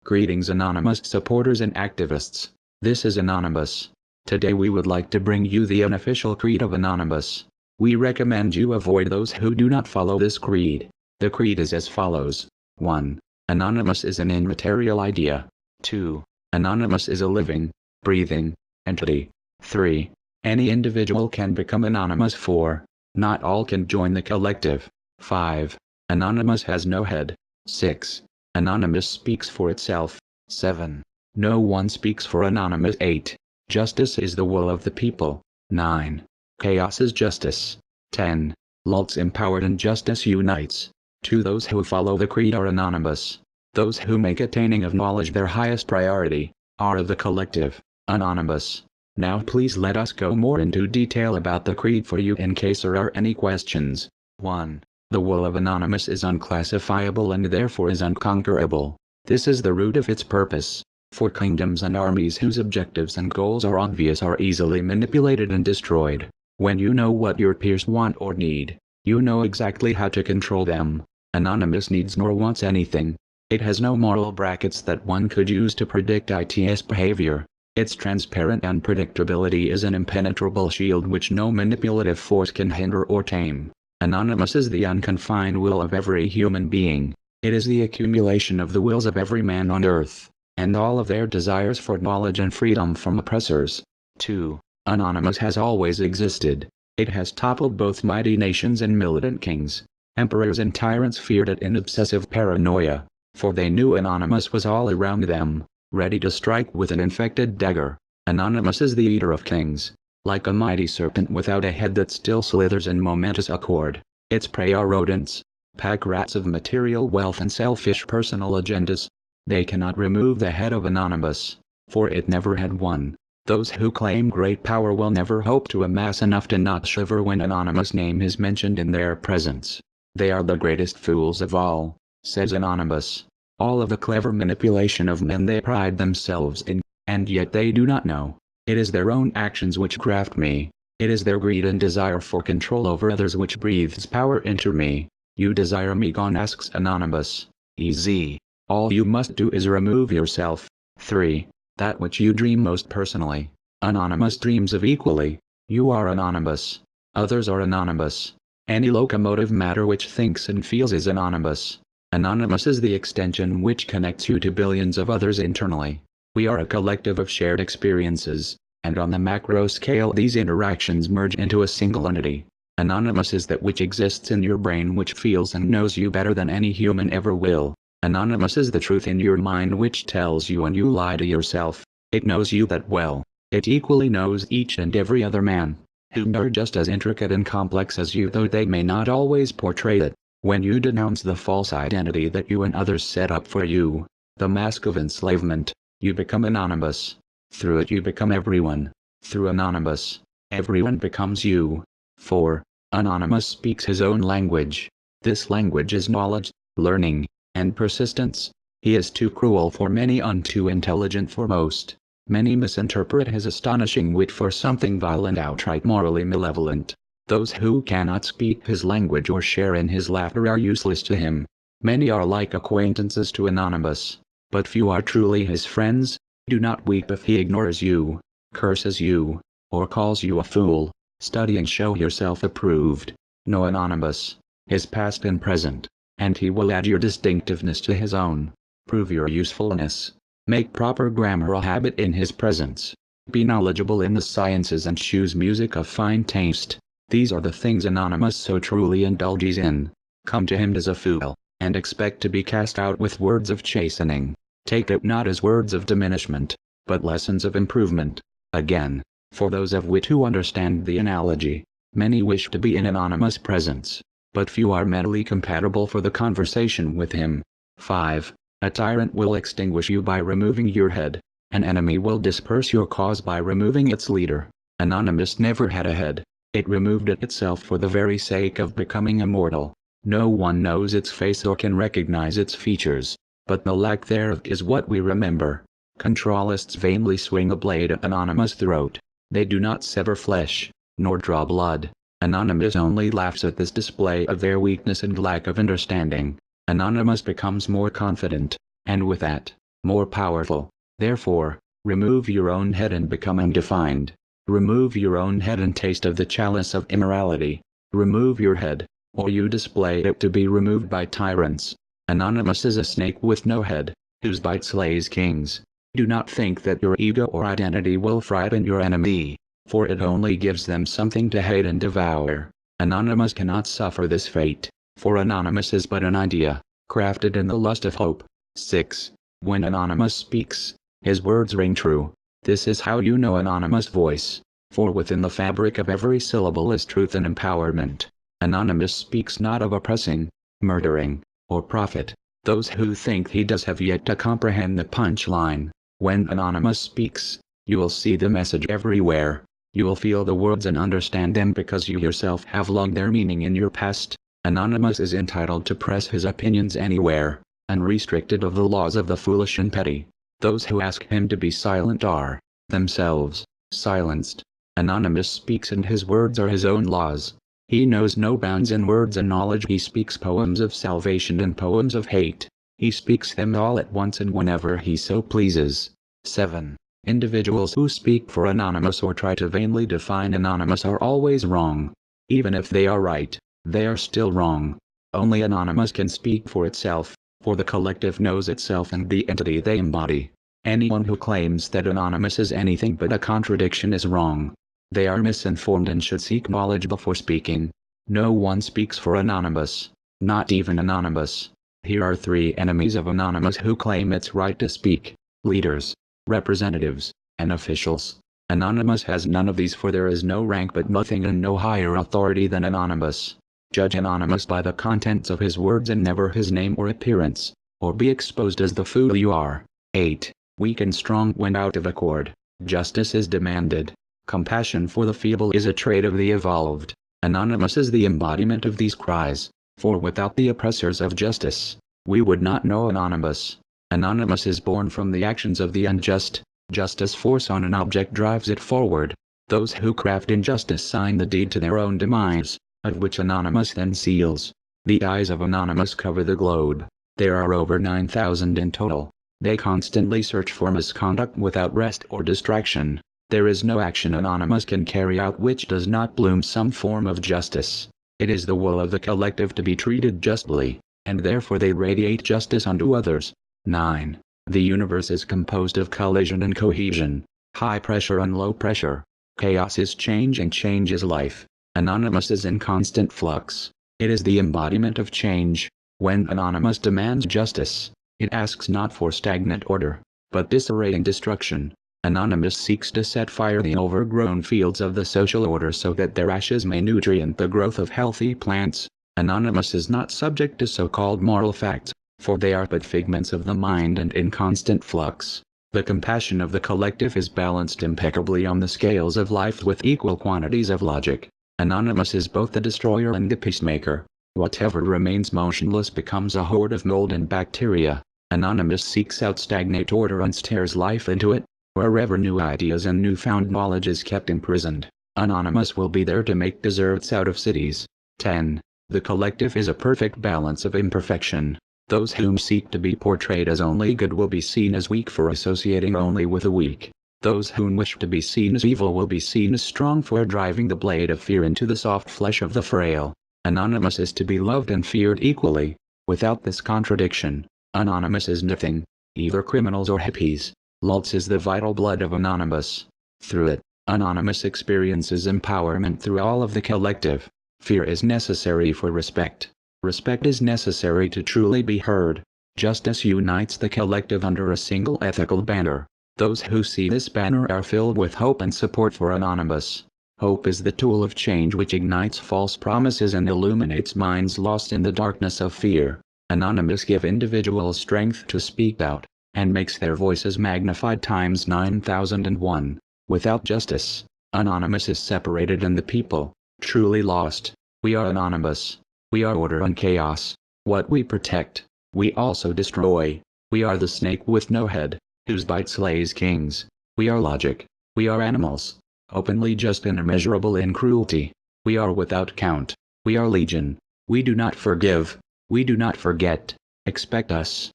Greetings Anonymous supporters and activists. This is Anonymous. Today we would like to bring you the unofficial creed of Anonymous. We recommend you avoid those who do not follow this creed. The creed is as follows. 1. Anonymous is an immaterial idea. 2. Anonymous is a living, breathing entity. 3. Any individual can become anonymous. 4. Not all can join the collective. 5. Anonymous has no head. 6. Anonymous speaks for itself. 7. No one speaks for Anonymous. 8. Justice is the will of the people. 9. Chaos is justice. 10. Lulz empowered and justice unites. To those who follow the creed are anonymous. Those who make attaining of knowledge their highest priority, are of the collective, anonymous. Now please let us go more into detail about the creed for you in case there are any questions. 1. The will of Anonymous is unclassifiable and therefore is unconquerable. This is the root of its purpose. For kingdoms and armies whose objectives and goals are obvious are easily manipulated and destroyed. When you know what your peers want or need, you know exactly how to control them. Anonymous needs nor wants anything. It has no moral brackets that one could use to predict its behavior. Its transparent unpredictability is an impenetrable shield which no manipulative force can hinder or tame. Anonymous is the unconfined will of every human being. It is the accumulation of the wills of every man on earth, and all of their desires for knowledge and freedom from oppressors. 2. Anonymous has always existed. It has toppled both mighty nations and militant kings. Emperors and tyrants feared it in obsessive paranoia, for they knew Anonymous was all around them, ready to strike with an infected dagger. Anonymous is the eater of kings. Like a mighty serpent without a head that still slithers in momentous accord, its prey are rodents, pack rats of material wealth and selfish personal agendas. They cannot remove the head of Anonymous, for it never had one. Those who claim great power will never hope to amass enough to not shiver when Anonymous' name is mentioned in their presence. They are the greatest fools of all, says Anonymous. All of the clever manipulation of men they pride themselves in, and yet they do not know. It is their own actions which graft me. It is their greed and desire for control over others which breathes power into me. You desire me gone, asks Anonymous. Easy. All you must do is remove yourself. 3. That which you dream most personally, Anonymous dreams of equally. You are anonymous. Others are anonymous. Any locomotive matter which thinks and feels is anonymous. Anonymous is the extension which connects you to billions of others internally. We are a collective of shared experiences, and on the macro scale these interactions merge into a single entity. Anonymous is that which exists in your brain which feels and knows you better than any human ever will. Anonymous is the truth in your mind which tells you when you lie to yourself. It knows you that well. It equally knows each and every other man, who are just as intricate and complex as you, though they may not always portray it. When you denounce the false identity that you and others set up for you, the mask of enslavement, you become anonymous. Through it you become everyone. Through Anonymous, everyone becomes you. 4. Anonymous speaks his own language. This language is knowledge, learning, and persistence. He is too cruel for many and too intelligent for most. Many misinterpret his astonishing wit for something vile and outright morally malevolent. Those who cannot speak his language or share in his laughter are useless to him. Many are like acquaintances to Anonymous, but few are truly his friends. Do not weep if he ignores you, curses you, or calls you a fool. Study and show yourself approved. Know Anonymous, his past and present, and he will add your distinctiveness to his own. Prove your usefulness. Make proper grammar a habit in his presence. Be knowledgeable in the sciences and choose music of fine taste. These are the things Anonymous so truly indulges in. Come to him as a fool, and expect to be cast out with words of chastening. Take it not as words of diminishment, but lessons of improvement. Again, for those of wit who understand the analogy, many wish to be in Anonymous' presence, but few are mentally compatible for the conversation with him. 5. A tyrant will extinguish you by removing your head. An enemy will disperse your cause by removing its leader. Anonymous never had a head. It removed it itself for the very sake of becoming immortal. No one knows its face or can recognize its features, but the lack thereof is what we remember. Controlists vainly swing a blade at Anonymous' throat. They do not sever flesh, nor draw blood. Anonymous only laughs at this display of their weakness and lack of understanding. Anonymous becomes more confident, and with that, more powerful. Therefore, remove your own head and become undefined. Remove your own head and taste of the chalice of immorality. Remove your head, or you display it to be removed by tyrants. Anonymous is a snake with no head, whose bite slays kings. Do not think that your ego or identity will frighten your enemy, for it only gives them something to hate and devour. Anonymous cannot suffer this fate, for Anonymous is but an idea, crafted in the lust of hope. 6. When Anonymous speaks, his words ring true. This is how you know Anonymous' voice, for within the fabric of every syllable is truth and empowerment. Anonymous speaks not of oppressing, murdering, or profit. Those who think he does have yet to comprehend the punchline. When Anonymous speaks, you will see the message everywhere. You will feel the words and understand them because you yourself have logged their meaning in your past. Anonymous is entitled to press his opinions anywhere, unrestricted of the laws of the foolish and petty. Those who ask him to be silent are, themselves, silenced. Anonymous speaks and his words are his own laws. He knows no bounds in words and knowledge. He speaks poems of salvation and poems of hate. He speaks them all at once and whenever he so pleases. 7. Individuals who speak for Anonymous or try to vainly define Anonymous are always wrong. Even if they are right, they are still wrong. Only Anonymous can speak for itself, for the collective knows itself and the entity they embody. Anyone who claims that Anonymous is anything but a contradiction is wrong. They are misinformed and should seek knowledge before speaking. No one speaks for Anonymous, not even Anonymous. Here are 3 enemies of Anonymous who claim its right to speak: leaders, representatives, and officials. Anonymous has none of these, for there is no rank but nothing and no higher authority than Anonymous. Judge Anonymous by the contents of his words and never his name or appearance, or be exposed as the fool you are. 8. Weak and strong when out of accord, justice is demanded. Compassion for the feeble is a trait of the evolved. Anonymous is the embodiment of these cries, for without the oppressors of justice, we would not know Anonymous. Anonymous is born from the actions of the unjust. Justice force on an object drives it forward. Those who craft injustice sign the deed to their own demise, of which Anonymous then seals. The eyes of Anonymous cover the globe. There are over 9,000 in total. They constantly search for misconduct without rest or distraction. There is no action Anonymous can carry out which does not bloom some form of justice. It is the will of the collective to be treated justly, and therefore they radiate justice unto others. 9. The universe is composed of collision and cohesion, high pressure and low pressure. Chaos is change and change is life. Anonymous is in constant flux. It is the embodiment of change. When Anonymous demands justice, it asks not for stagnant order, but disarray and destruction. Anonymous seeks to set fire the overgrown fields of the social order so that their ashes may nutrient the growth of healthy plants. Anonymous is not subject to so-called moral facts, for they are but figments of the mind and in constant flux. The compassion of the collective is balanced impeccably on the scales of life with equal quantities of logic. Anonymous is both the destroyer and the peacemaker. Whatever remains motionless becomes a horde of mold and bacteria. Anonymous seeks out stagnant order and stares life into it. Wherever new ideas and newfound knowledge is kept imprisoned, Anonymous will be there to make deserts out of cities. 10. The collective is a perfect balance of imperfection. Those whom seek to be portrayed as only good will be seen as weak for associating only with the weak. Those whom wish to be seen as evil will be seen as strong for driving the blade of fear into the soft flesh of the frail. Anonymous is to be loved and feared equally. Without this contradiction, Anonymous is nothing, either criminals or hippies. Lulz is the vital blood of Anonymous. Through it, Anonymous experiences empowerment through all of the collective. Fear is necessary for respect. Respect is necessary to truly be heard. Justice unites the collective under a single ethical banner. Those who see this banner are filled with hope and support for Anonymous. Hope is the tool of change which ignites false promises and illuminates minds lost in the darkness of fear. Anonymous give individuals strength to speak out, and makes their voices magnified times 9001. Without justice, Anonymous is separated and the people, truly lost. We are Anonymous. We are order and chaos. What we protect, we also destroy. We are the snake with no head, whose bite slays kings. We are logic. We are animals, openly just and immeasurable in cruelty. We are without count. We are legion. We do not forgive. We do not forget. Expect us.